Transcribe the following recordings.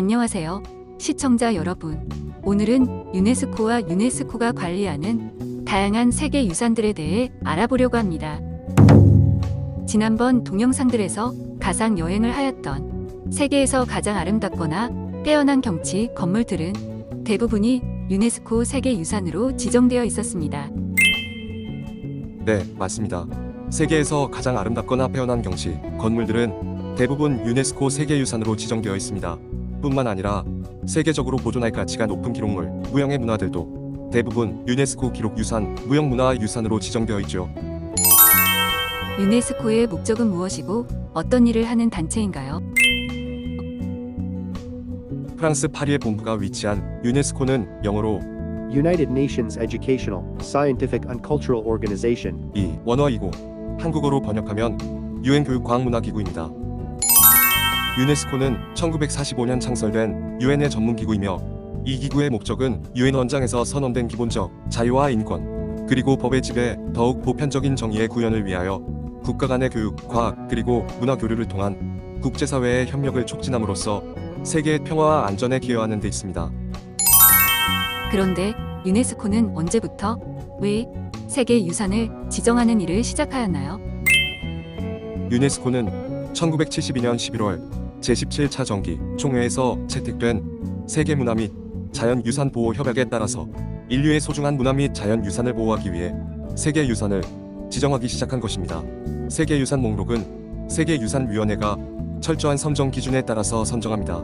안녕하세요. 시청자 여러분. 오늘은 유네스코와 유네스코가 관리하는 다양한 세계 유산들에 대해 알아보려고 합니다. 지난번 동영상들에서 가상 여행을 하였던 세계에서 가장 아름답거나 뛰어난 경치, 건물들은 대부분이 유네스코 세계유산으로 지정되어 있었습니다. 네, 맞습니다. 세계에서 가장 아름답거나 빼어난 경치, 건물들은 대부분 유네스코 세계유산으로 지정되어 있습니다. 뿐만 아니라 세계적으로 보존할 가치가 높은 기록물, 무형의 문화들도 대부분 유네스코 기록유산, 무형문화유산으로 지정되어 있죠. 유네스코의 목적은 무엇이고 어떤 일을 하는 단체인가요? 프랑스 파리에 본부가 위치한 유네스코는 영어로 United Nations Educational, Scientific and Cultural Organization. 이 원어이고 한국어로 번역하면 유엔 교육과학문화기구입니다. 유네스코는 1945년 창설된 유엔의 전문기구이며 이 기구의 목적은 유엔 원장에서 선언된 기본적 자유와 인권 그리고 법의 지배, 더욱 보편적인 정의의 구현을 위하여 국가 간의 교육, 과학 그리고 문화 교류를 통한 국제사회의 협력을 촉진함으로써 세계의 평화와 안전에 기여하는 데 있습니다. 그런데 유네스코는 언제부터 왜 세계유산을 지정하는 일을 시작하였나요? 유네스코는 1972년 11월 제17차 정기 총회에서 채택된 세계문화 및 자연유산 보호 협약에 따라서 인류의 소중한 문화 및 자연유산을 보호하기 위해 세계유산을 지정하기 시작한 것입니다. 세계유산 목록은 세계유산위원회가 철저한 선정 기준에 따라서 선정합니다.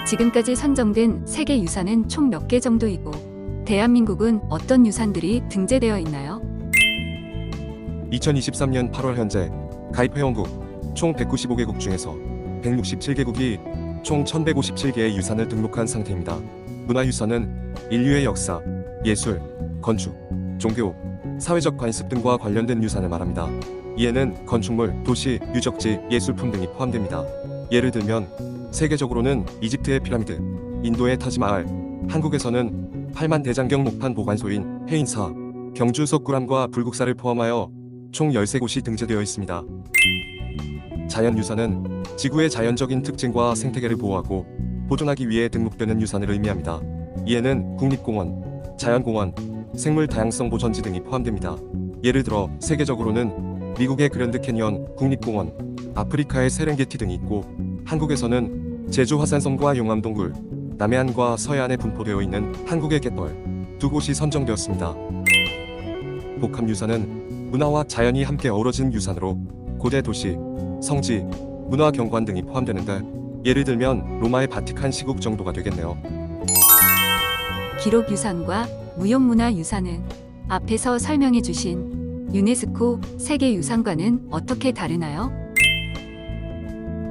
지금까지 선정된 세계유산은 총 몇 개 정도이고 대한민국은 어떤 유산들이 등재되어 있나요? 2023년 8월 현재 가입회원국 총 195개국 중에서 167개국이 총 1157개의 유산을 등록한 상태입니다. 문화유산은 인류의 역사, 예술, 건축, 종교, 사회적 관습 등과 관련된 유산을 말합니다. 이에는 건축물, 도시, 유적지, 예술품 등이 포함됩니다. 예를 들면 세계적으로는 이집트의 피라미드, 인도의 타지마할, 한국에서는 8만 대장경 목판 보관소인 해인사, 경주 석굴암과 불국사를 포함하여 총 13곳이 등재되어 있습니다. 자연유산은 지구의 자연적인 특징과 생태계를 보호하고 보존하기 위해 등록되는 유산을 의미합니다. 이에는 국립공원, 자연공원, 생물 다양성 보전지 등이 포함됩니다. 예를 들어 세계적으로는 미국의 그랜드 캐니언 국립공원, 아프리카의 세렝게티 등이 있고 한국에서는 제주 화산섬과 용암동굴, 남해안과 서해안에 분포되어 있는 한국의 갯벌 두 곳이 선정되었습니다. 복합유산은 문화와 자연이 함께 어우러진 유산으로 고대 도시, 성지, 문화 경관 등이 포함되는데 예를 들면 로마의 바티칸 시국 정도가 되겠네요. 기록유산과 무형문화유산은 앞에서 설명해 주신 유네스코 세계유산과는 어떻게 다르나요?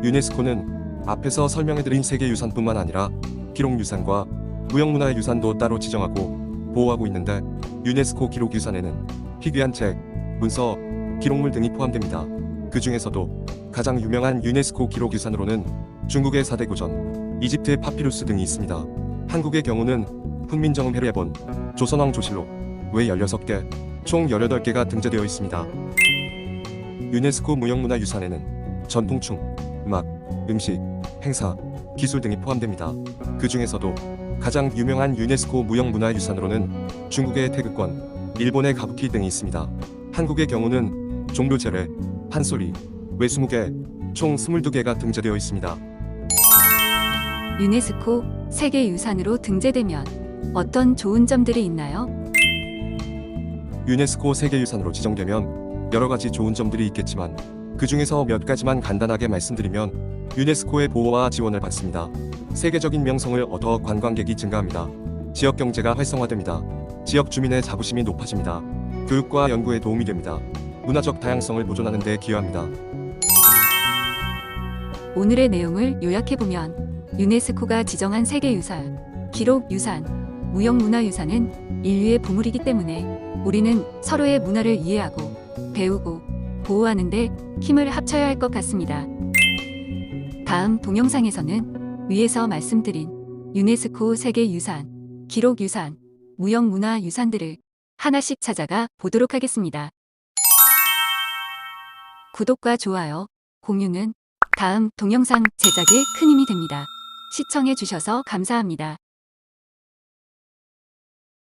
유네스코는 앞에서 설명해드린 세계유산뿐만 아니라 기록유산과 무형문화유산도 따로 지정하고 보호하고 있는데 유네스코 기록유산에는 희귀한 책, 문서, 기록물 등이 포함됩니다. 그 중에서도 가장 유명한 유네스코 기록유산으로는 중국의 4대 고전, 이집트의 파피루스 등이 있습니다. 한국의 경우는 훈민정음 해례본, 조선왕 조실록 외 16개, 총 18개가 등재되어 있습니다. 유네스코 무형문화유산에는 전통춤, 음악, 음식, 행사, 기술 등이 포함됩니다. 그 중에서도 가장 유명한 유네스코 무형문화유산으로는 중국의 태극권, 일본의 가부키 등이 있습니다. 한국의 경우는 종묘제례, 판소리, 외 20개, 총 22개가 등재되어 있습니다. 유네스코 세계유산으로 등재되면 어떤 좋은 점들이 있나요? 유네스코 세계유산으로 지정되면 여러 가지 좋은 점들이 있겠지만 그 중에서 몇 가지만 간단하게 말씀드리면 유네스코의 보호와 지원을 받습니다. 세계적인 명성을 얻어 관광객이 증가합니다. 지역 경제가 활성화됩니다. 지역 주민의 자부심이 높아집니다. 교육과 연구에 도움이 됩니다. 문화적 다양성을 보존하는 데 기여합니다. 오늘의 내용을 요약해보면 유네스코가 지정한 세계유산, 기록유산, 무형문화유산은 인류의 보물이기 때문에 우리는 서로의 문화를 이해하고 배우고 보호하는 데 힘을 합쳐야 할 것 같습니다. 다음 동영상에서는 위에서 말씀드린 유네스코 세계유산, 기록유산, 무형문화유산들을 하나씩 찾아가 보도록 하겠습니다. 구독과 좋아요, 공유는 다음 동영상 제작에 큰 힘이 됩니다. 시청해 주셔서 감사합니다.